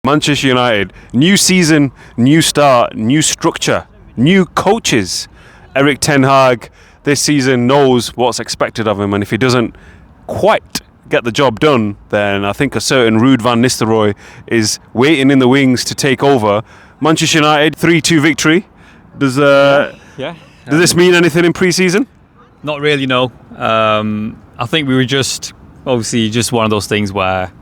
Manchester United, new season, new start, new structure, new coaches. Erik ten Hag this season knows what's expected of him, and if he doesn't quite get the job done, then I think a certain Ruud van Nistelrooy is waiting in the wings to take over. Manchester United 3-2 victory. Does this mean anything in pre-season? Not really, no. I think we were just one of those things where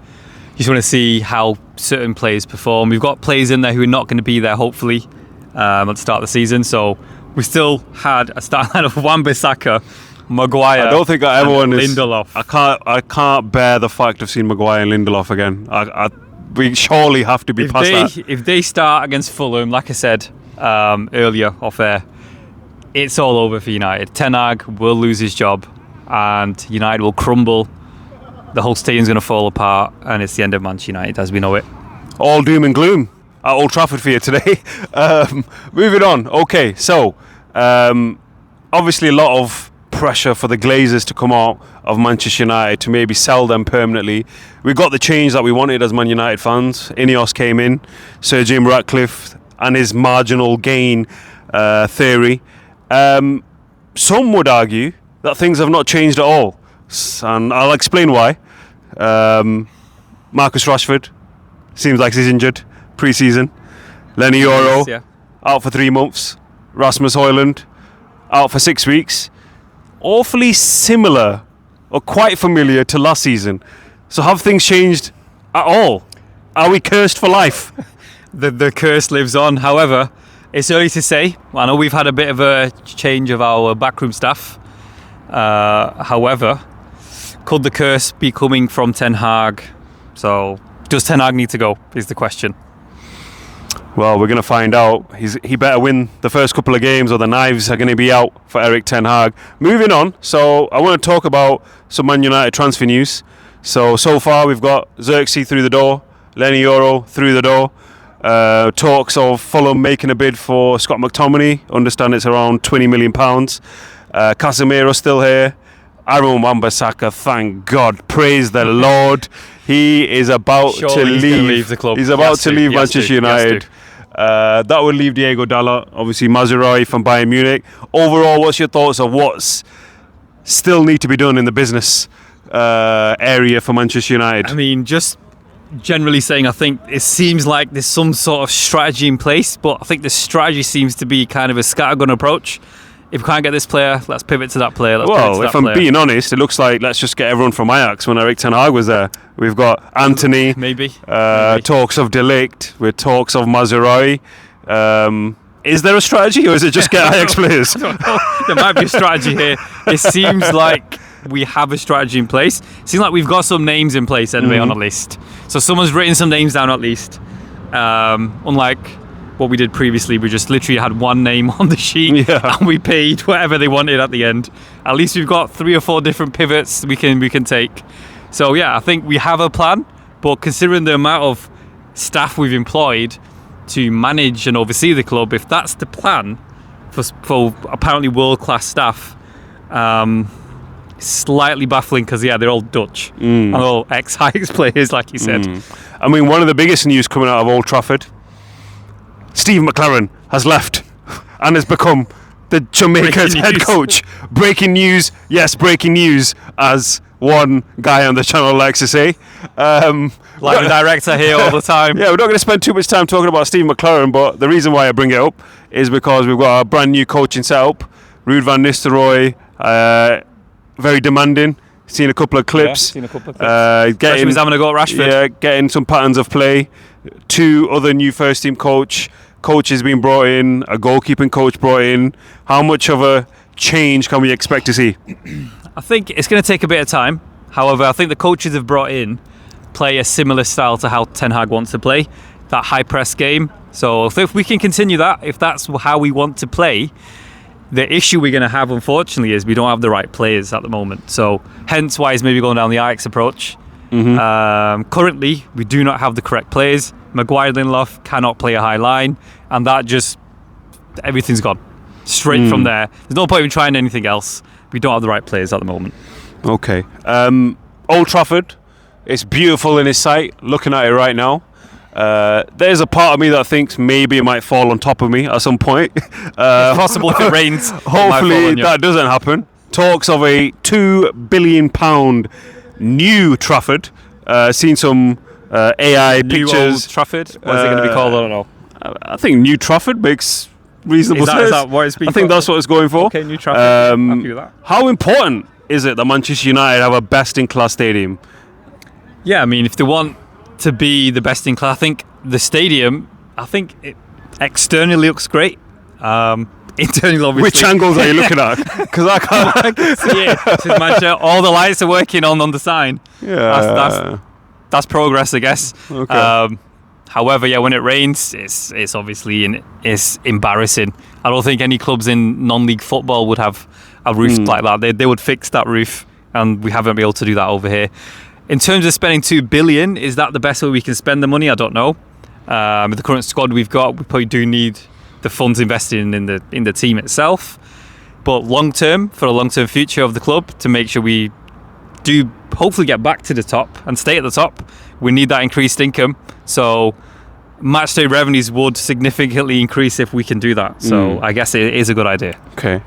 you just want to see how certain players perform. We've got players in there who are not going to be there, hopefully, at the start of the season. So we still had a start line of Wan-Bissaka, Maguire. I don't think everyone is. Lindelof. I can't bear the fact of seeing Maguire and Lindelof again. We surely have to be past that. If they start against Fulham, like I said earlier off air, it's all over for United. Ten Hag will lose his job, and United will crumble. The whole stadium's going to fall apart, and it's the end of Manchester United as we know it. All doom and gloom at Old Trafford for you today. Moving on. Okay, so obviously a lot of pressure for the Glazers to come out of Manchester United to maybe sell them permanently. We got the change that we wanted as Man United fans. INEOS came in, Sir Jim Ratcliffe and his marginal gain theory. Some would argue that things have not changed at all, and I'll explain why. Marcus Rashford seems like he's injured pre-season. Lenny Yoro out for 3 months. Rasmus Højlund out for 6 weeks. Awfully similar or quite familiar to last season. So have things changed at all? Are we cursed for life? The curse lives on. However, it's early to say. I know we've had a bit of a change of our backroom staff. However, could the curse be coming from Ten Hag? So, does Ten Hag need to go, is the question. Well, we're going to find out. He better win the first couple of games or the knives are going to be out for Erik ten Hag. Moving on, so I want to talk about some Man United transfer news. So far we've got Xerxes through the door, Lenny Yoro through the door. Talks of Fulham making a bid for Scott McTominay. Understand it's around £20 million. Casemiro still here. Aaron Wan-Bissaka, thank God, praise the Lord. He is about to leave the club. He's about to leave Manchester United. That would leave Diego Dalot, obviously Mazraoui from Bayern Munich. Overall, what's your thoughts of what's still need to be done in the business area for Manchester United? I mean, just generally saying, I think it seems like there's some sort of strategy in place, but I think the strategy seems to be kind of a scattergun approach. If we can't get this player, let's pivot to that player. If I'm being honest, it looks like let's just get everyone from Ajax when Erik ten Hag was there. We've got Anthony, maybe. Talks of De Ligt, with talks of Mazraoui. Is there a strategy, or is it just get Ajax players? I don't know. There might be a strategy here. It seems like we have a strategy in place. It seems like we've got some names in place anyway on a list. So someone's written some names down at least. Unlike what we did previously, we just literally had one name on the sheet and we paid whatever they wanted at the end. At least we've got 3 or 4 different pivots we can take. So yeah, I think we have a plan, but considering the amount of staff we've employed to manage and oversee the club, if that's the plan for apparently world-class staff, slightly baffling because they're all Dutch and all ex-Ajax players, like you said. I mean, one of the biggest news coming out of Old Trafford, Steve McLaren has left and has become the Jamaica's head coach. Breaking news, yes, breaking news, as one guy on the channel likes to say. Like the director here all the time. Yeah, we're not going to spend too much time talking about Steve McLaren, but the reason why I bring it up is because we've got a brand new coaching setup. Ruud van Nistelrooy, very demanding. Seen a couple of clips. Especially was having a go at Rashford. Yeah, getting some patterns of play. 2 other new first team coaches being brought in, a goalkeeping coach brought in. How much of a change can we expect to see? I think it's going to take a bit of time. However, I think the coaches have brought in play a similar style to how Ten Hag wants to play, that high press game. So if we can continue that, if that's how we want to play, the issue we're going to have, unfortunately, is we don't have the right players at the moment. So hence why he's maybe going down the Ajax approach. Currently, we do not have the correct players. Maguire, Lindelof cannot play a high line, and that just everything's gone straight from there. There's no point in trying anything else. We don't have the right players at the moment. Okay. Old Trafford, it's beautiful in his sight. Looking at it right now. There's a part of me that thinks maybe it might fall on top of me at some point. It's possible if it rains. Hopefully that doesn't happen. Talks of a £2 billion new Trafford. Seen some AI New pictures. Old Trafford? What is it going to be called? I don't know. I think New Trafford makes reasonable sense. Is that what it's being I think called? that's what it's going for. Okay, New Trafford. Happy with that. How important is it that Manchester United have a best-in-class stadium? Yeah, I mean, if they want to be the best in class, I think the stadium, it externally looks great. Internally, obviously. Which angles are you looking at? Because I can't. I can see it. This is Manchester. All the lights are working on the sign. Yeah. That's progress, I guess. Okay. However, yeah, when it rains, it's obviously it's embarrassing. I don't think any clubs in non-league football would have a roof like that. They would fix that roof, and we haven't been able to do that over here. In terms of spending $2 billion, is that the best way we can spend the money? I don't know. With the current squad we've got, we probably do need the funds invested in the team itself. But long term, for the long-term future of the club, to make sure we do hopefully get back to the top and stay at the top, we need that increased income. So matchday revenues would significantly increase if we can do that. So I guess it is a good idea. Okay.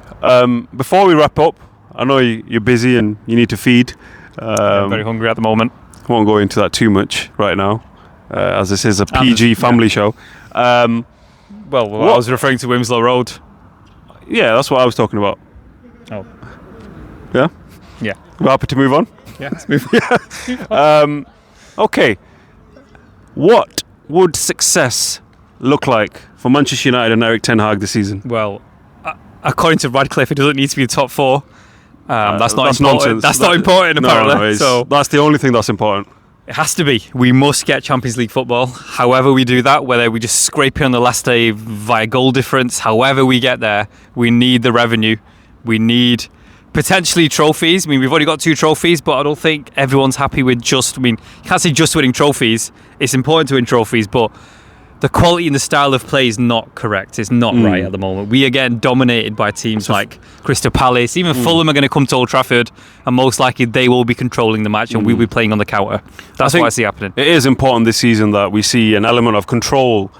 Before we wrap up, I know you're busy and you need to feed. I'm very hungry at the moment. I won't go into that too much right now, as this is a PG family show. I was referring to Winslow Road. Yeah, that's what I was talking about. Oh. Yeah? Yeah. We're happy to move on? Yeah, let's move on. Okay. What would success look like for Manchester United and Erik ten Hag this season? Well, according to Radcliffe, it doesn't need to be the top four. That's not important. Nonsense. That's not important, apparently. No, so that's the only thing that's important. it has to be. We must get Champions League football. However we do that, whether we just scrape it on the last day via goal difference, however we get there, we need the revenue. We need potentially trophies. I mean, we've already got 2 trophies, but I don't think everyone's happy with you can't say just winning trophies. It's important to win trophies, but the quality and the style of play is not correct. It's not right at the moment. We are getting dominated by teams like Crystal Palace. Even Fulham are going to come to Old Trafford, and most likely they will be controlling the match, and we'll be playing on the counter. That's what I see happening. It is important this season that we see an element of control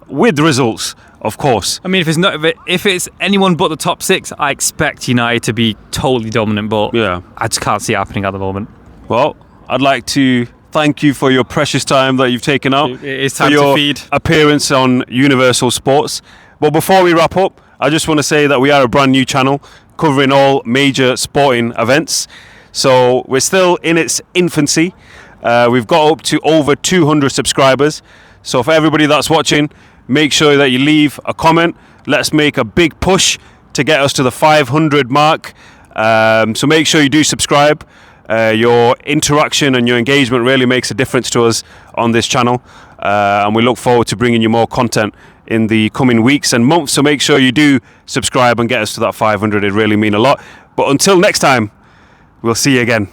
with results, of course. I mean, if it's anyone but the top 6, I expect United to be totally dominant, but I just can't see it happening at the moment. Well, I'd like to thank you for your precious time that you've taken out. It is time for your to feed. Appearance on Universal Sports. But before we wrap up, I just want to say that we are a brand new channel covering all major sporting events. So we're still in its infancy. We've got up to over 200 subscribers. So for everybody that's watching, make sure that you leave a comment. Let's make a big push to get us to the 500 mark. So make sure you do subscribe. Your interaction and your engagement really makes a difference to us on this channel, and we look forward to bringing you more content in the coming weeks and months. So make sure you do subscribe and get us to that 500. It really mean a lot. But until next time, we'll see you again.